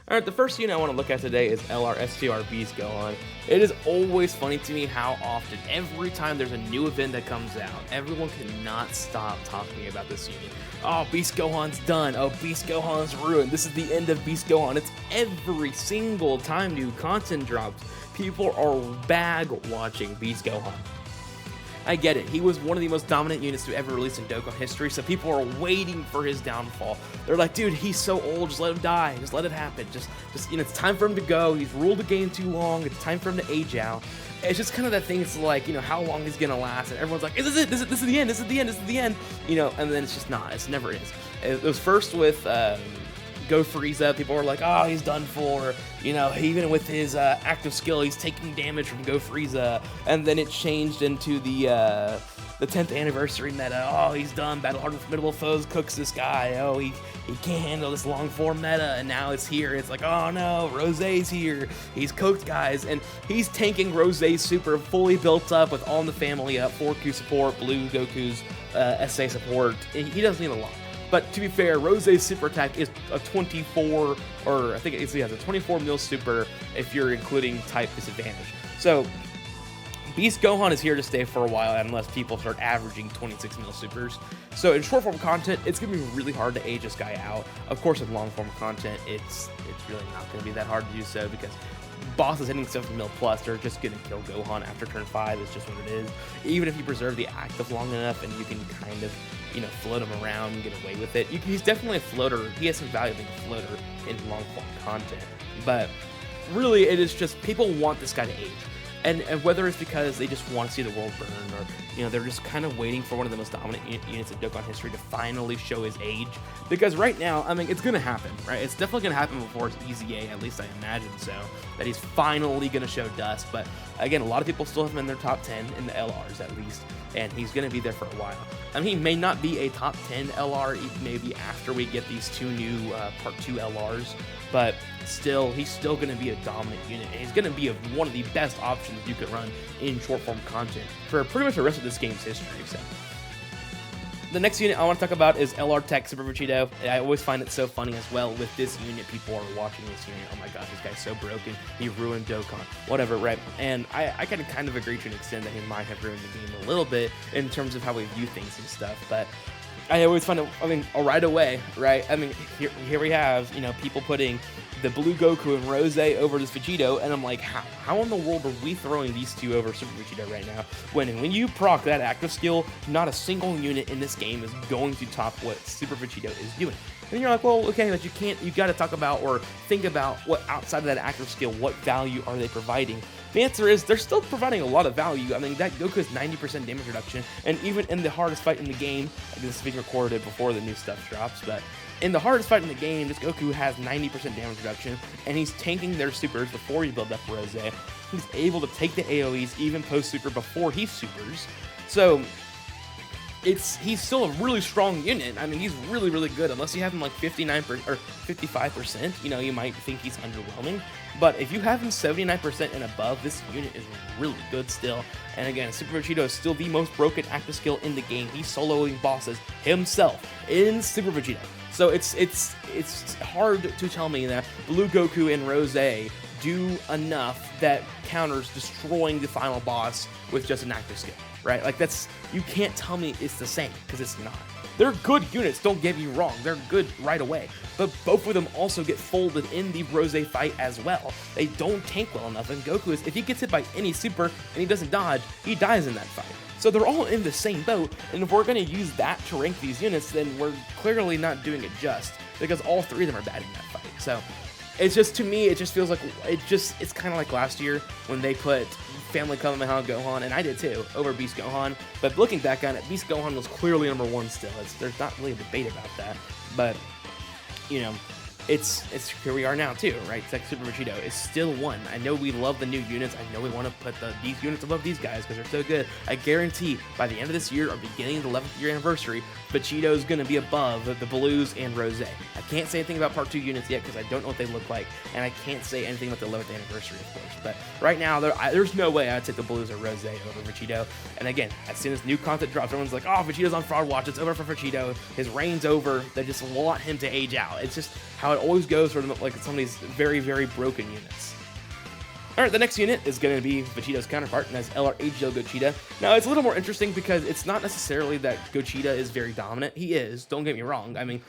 Alright, the first unit I want to look at today is LRSTR Beast Gohan. It is always funny to me how often, every time there's a new event that comes out, everyone cannot stop talking about this unit. Oh, Beast Gohan's done. Oh, Beast Gohan's ruined. This is the end of Beast Gohan. It's every single time new content drops. People are bag watching Beast Gohan. I get it, he was one of the most dominant units to ever release in Dokkan history, so people are waiting for his downfall. They're like, dude, he's so old, just let him die, just let it happen, just you know, it's time for him to go, he's ruled the game too long, it's time for him to age out. It's just kind of that thing, it's like, you know, how long he's gonna last, and everyone's like, this is it, this is the end, this is the end, this is the end, you know, and then it's just not, it never is. It was first with, Go Frieza, people were like, oh, he's done for, you know, even with his active skill, he's taking damage from Go Frieza, and then it changed into the 10th anniversary meta, oh, he's done, battle hard and formidable foes, cooks this guy, oh, he can't handle this long form meta, and now it's here, it's like, oh no, Rosé's here, he's cooked guys, and he's tanking Rosé's super fully built up with all in the family up, 4Q support, Blue Goku's SA support, he doesn't need a lot. But to be fair, Rosé's super attack is a 24, or I think it's, yeah, a 24 mil super if you're including type disadvantage. So Beast Gohan is here to stay for a while unless people start averaging 26 mil supers. So in short form content, it's going to be really hard to age this guy out. Of course, in long form content, it's really not going to be that hard to do so because bosses hitting 7 mil plus, they're just going to kill Gohan after turn 5, it's just what it is. Even if you preserve the active long enough and you can kind of, you know, float him around and get away with it. He's definitely a floater, he has some value being a floater in long form content. But really, it is just, people want this guy to age. And whether it's because they just want to see the world burn, or, you know, they're just kind of waiting for one of the most dominant units of Dokkan history to finally show his age. Because right now, I mean, it's going to happen, right? It's definitely going to happen before it's EZA, at least I imagine so, that he's finally going to show dust. But again, a lot of people still have him in their top 10, in the LRs at least, and he's going to be there for a while. I mean, he may not be a top 10 LR, maybe after we get these 2 new Part 2 LRs, but still, he's still going to be a dominant unit, and he's going to be one of the best options you could run in short form content for pretty much the rest of this game's history. So the next unit I want to talk about is LR Super Vegito. I always find it so funny as well with this unit. People are watching this unit, oh my gosh, this guy's so broken, he ruined Dokkan, whatever, right? And I can kind of agree to an extent that he might have ruined the game a little bit in terms of how we view things and stuff, but I always find it, I mean, right away, right? I mean, here we have, you know, people putting the Blue Goku and Rosé over this Vegito, and I'm like, how in the world are we throwing these two over Super Vegito right now? When you proc that active skill, not a single unit in this game is going to top what Super Vegito is doing. And you're like, well, okay, but you got to talk about or think about what outside of that active skill, what value are they providing? The answer is they're still providing a lot of value. I mean, that Goku has 90% damage reduction, and even in the hardest fight in the game, this is being recorded before the new stuff drops, but in the hardest fight in the game, this Goku has 90% damage reduction, and he's tanking their supers before he builds up Rosé. He's able to take the AoEs even post-super before he supers. So he's still a really strong unit. I mean, he's really, really good. Unless you have him like 59% or 55%, you know, you might think he's underwhelming. But if you have him 79% and above, this unit is really good still. And again, Super Vegito is still the most broken active skill in the game. He's soloing bosses himself in Super Vegito. So it's hard to tell me that Blue Goku and Rosé do enough that counters destroying the final boss with just an active skill, right? Like, you can't tell me it's the same, because it's not. They're good units, don't get me wrong, they're good right away, but both of them also get folded in the Rosé fight as well. They don't tank well enough, and Goku if he gets hit by any super and he doesn't dodge, he dies in that fight. So they're all in the same boat, and if we're going to use that to rank these units, then we're clearly not doing it just, because all 3 of them are bad in that fight. So it's just, to me, it just feels like, it's kind of like last year when they put Family Kamehameha Gohan, and I did too, over Beast Gohan. But looking back on it, Beast Gohan was clearly number 1 still. There's not really a debate about that. But, you know, it's here we are now too, right? It's like Super Vegito is still 1. I know we love the new units. I know we want to put these units above these guys because they're so good. I guarantee by the end of this year or beginning of the 11th year anniversary, Vegito is going to be above the Blues and Rosé. I can't say anything about Part 2 units yet because I don't know what they look like, and I can't say anything about the 11th anniversary, of course. But right now, there's no way I'd take the Blues or Rosé over Vegito. And again, as soon as new content drops, everyone's like, oh, Vegito's on Fraud Watch. It's over for Vegito. His reign's over. They just want him to age out. It's just how it always goes for like some of these very, very broken units. Alright, the next unit is going to be Vegito's counterpart, and that's AGL Gogeta. Now, it's a little more interesting because it's not necessarily that Gogeta is very dominant. He is, don't get me wrong. I mean,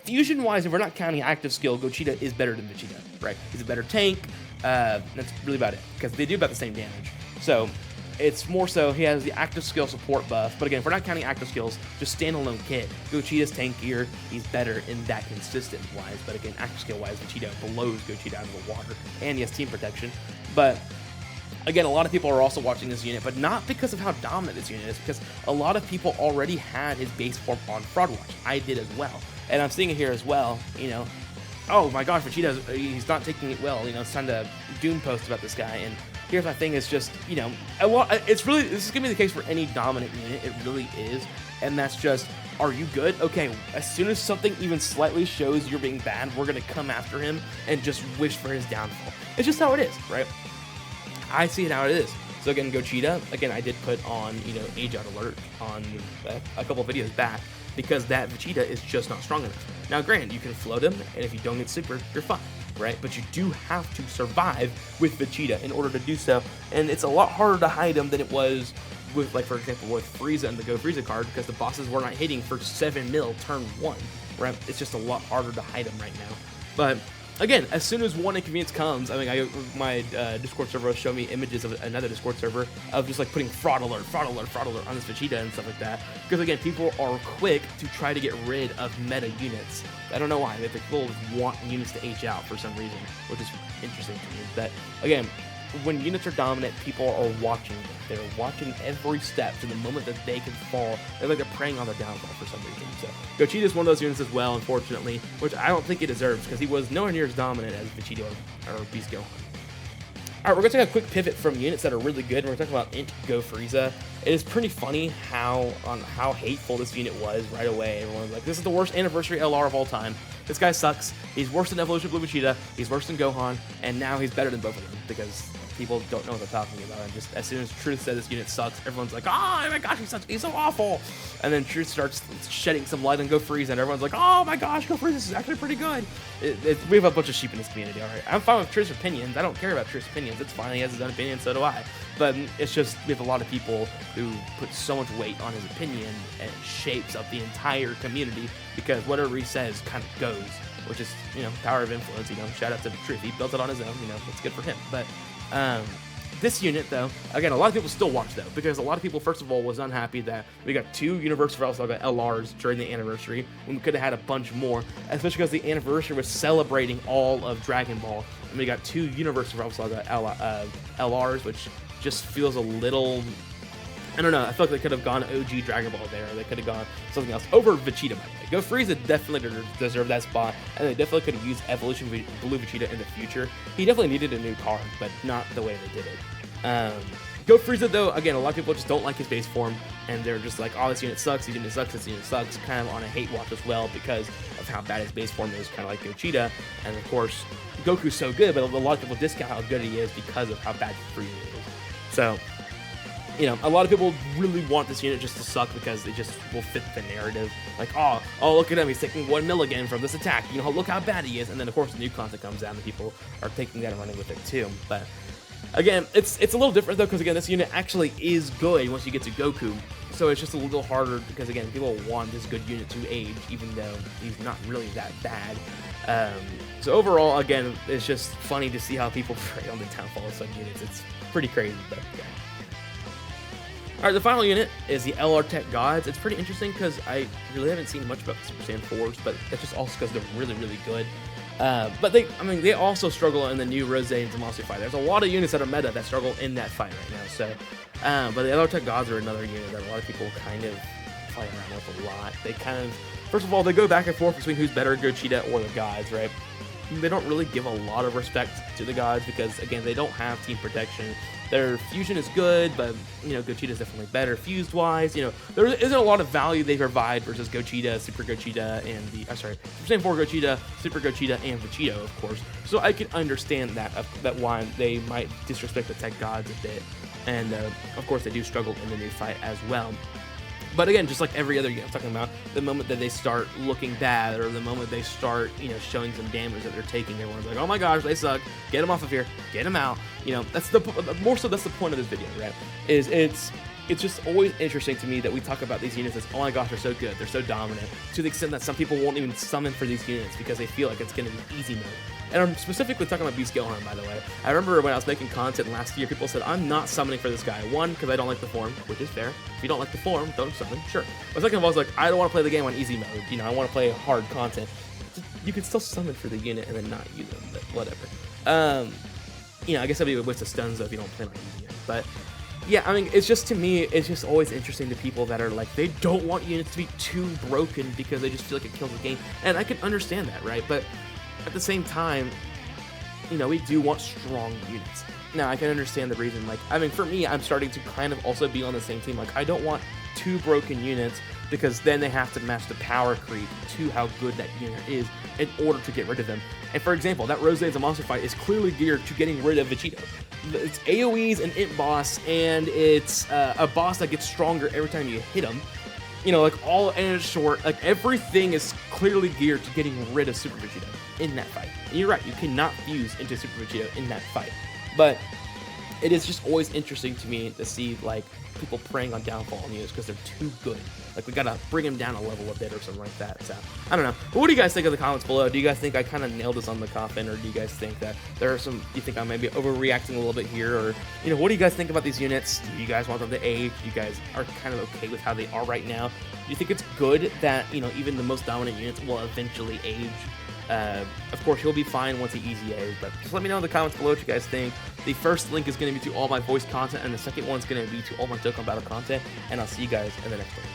fusion-wise, if we're not counting active skill, Gogeta is better than Vegeta, right? He's a better tank. That's really about it, because they do about the same damage. So, it's more so he has the active skill support buff, but again, if we're not counting active skills, just standalone kit, Gogeta's tankier, he's better in that consistent-wise, but again, active skill-wise, Vegeta blows Gogeta out of the water, and he has team protection. But again, a lot of people are also watching this unit, but not because of how dominant this unit is, because a lot of people already had his base form on Fraud Watch. I did as well, and I'm seeing it here as well, you know, oh my gosh, Vegeta's, he's not taking it well, you know, it's time to doom post about this guy. And here's my thing, is just, you know, it's really, this is gonna be the case for any dominant unit, it really is, and that's just, are you good? Okay, as soon as something even slightly shows you're being bad, we're gonna come after him and just wish for his downfall. It's just how it is, right? I see it how it is. So again, Gogeta, again, I did put on, you know, age out alert on a couple of videos back, because that Vegeta is just not strong enough. Now, granted, you can float him, and if you don't get super, you're fine, right? But you do have to survive with Vegeta in order to do so, and it's a lot harder to hide him than it was with, like, for example, with Frieza and the Go Frieza card, because the bosses were not hitting for 7 mil turn 1, right? It's just a lot harder to hide him right now. But again, as soon as one inconvenience comes, I mean, my Discord server will show me images of another Discord server of just like putting fraud alert on this Vegeta and stuff like that. Because again, people are quick to try to get rid of meta units. I don't know why, but people want units to age out for some reason, which is interesting to me. But again, when units are dominant, people are watching them. They're watching every step to the moment that they can fall. They're like they're preying on their downfall for some reason. So Gogeta is one of those units as well, unfortunately, which I don't think he deserves, because he was nowhere near as dominant as Vegito or Beast Gohan. Alright, we're going to take a quick pivot from units that are really good, and we're talking about INT Go Frieza. It is pretty funny how hateful this unit was right away. Everyone's like, this is the worst anniversary LR of all time. This guy sucks. He's worse than Evolution Blue Vegeta. He's worse than Gohan, and now he's better than both of them, because people don't know what they're talking about. And just as soon as Truth said this unit sucks, everyone's like, oh my gosh, he's so awful. And then Truth starts shedding some light on Go Frieza, and everyone's like, oh my gosh, Go Frieza is actually pretty good. We have a bunch of sheep in this community, alright? I'm fine with Truth's opinions. I don't care about Truth's opinions. It's fine. He has his own opinion, so do I. But it's just, we have a lot of people who put so much weight on his opinion, and it shapes up the entire community, because whatever he says kind of goes, which is, you know, power of influence, you know, shout out to Truth. He built it on his own, you know, it's good for him. But, this unit, though, again, a lot of people still watch, though, because a lot of people, first of all, was unhappy that we got 2 Universe Battle Saga LRs during the anniversary, when we could have had a bunch more, especially because the anniversary was celebrating all of Dragon Ball, and we got 2 Universe Battle Saga LRs, which just feels a little, I don't know, I feel like they could have gone OG Dragon Ball there, or they could have gone something else over Vegeta, by the way. Go Frieza definitely deserved that spot, and they definitely could have used Evolution Blue Vegeta in the future. He definitely needed a new card, but not the way they did it. Go Frieza, though, again, a lot of people just don't like his base form, and they're just like, oh, this unit sucks, this unit sucks, this unit sucks, kind of on a hate watch as well, because of how bad his base form is, kind of like Gogeta. And of course, Goku's so good, but a lot of people discount how good he is because of how bad Frieza is. So, you know, a lot of people really want this unit just to suck, because it just will fit the narrative. Like, oh, look at him, he's taking 1 mil again from this attack. You know, look how bad he is. And then, of course, new content comes out, and people are taking that and running with it too. But again, it's a little different, though, because again, this unit actually is good once you get to Goku. So it's just a little harder, because again, people want this good unit to age, even though he's not really that bad. So overall, again, it's just funny to see how people prey on the downfall of some units. It's pretty crazy, but yeah. Alright, the final unit is the TEQ Gods. It's pretty interesting, because I really haven't seen much about the Super Saiyan 4s, but that's just also because they're really, really good. But they also struggle in the new Rose and Zamasu fight. There's a lot of units that are meta that struggle in that fight right now. So, but the TEQ Gods are another unit that a lot of people kind of fight around with a lot. They kind of, first of all, they go back and forth between who's better, Gogeta or the Gods, right? They don't really give a lot of respect to the Gods, because again, they don't have team protection. Their fusion is good, but, you know, Gogeta is definitely better fused-wise. You know, there isn't a lot of value they provide versus Gogeta, Super Gogeta, and the, Super Saiyan 4 Gogeta, Super Gogeta, and Vegito, of course. So I can understand that why they might disrespect the TEQ Gods a bit. And, of course, they do struggle in the new fight as well. But again, just like every other game, I'm talking about the moment that they start looking bad, or the moment they start, showing some damage that they're taking, everyone's like, oh my gosh, they suck. Get them off of here. Get them out. That's more so that's the point of this video, right? It's just always interesting to me that we talk about these units as, oh my gosh, they're so good, they're so dominant, to the extent that some people won't even summon for these units because they feel like it's going to be easy mode. And I'm specifically talking about Beast Gohan, by the way. I remember when I was making content last year, people said, I'm not summoning for this guy. One, because I don't like the form, which is fair. If you don't like the form, don't summon, sure. But second of all, I was like, I don't want to play the game on easy mode. I want to play hard content. You can still summon for the unit and then not use them, but whatever. I guess that'd be a waste of stuns, though, if you don't play on easy mode. But yeah, I mean, it's just, to me, it's just always interesting to people that are like, they don't want units to be too broken because they just feel like it kills the game. And I can understand that, right? But at the same time, we do want strong units. Now, I can understand the reason. Like, I mean, for me, I'm starting to kind of also be on the same team. Like, I don't want two broken units because then they have to match the power creep to how good that unit is in order to get rid of them. And for example, that Roseanne's monster fight is clearly geared to getting rid of Vegito. It's AoEs and INT boss, and it's a boss that gets stronger every time you hit him. Like all and it's short, like everything is clearly geared to getting rid of Super Vegito in that fight. And you're right, you cannot fuse into Super Vegito in that fight. But it is just always interesting to me to see like people preying on downfall on units because they're too good. Like we gotta bring them down a level a bit or something like that. So I don't know. But what do you guys think in the comments below? Do you guys think I kind of nailed this on the coffin, or do you guys think that there are some? Do you think I may be overreacting a little bit here, or what do you guys think about these units? Do you guys want them to age? Do you guys are kind of okay with how they are right now? Do you think it's good that even the most dominant units will eventually age? Of course, he'll be fine once he easy A's, but just let me know in the comments below what you guys think. The first link is going to be to all my voice content, and the second one's going to be to all my Dokkan Battle content, and I'll see you guys in the next one.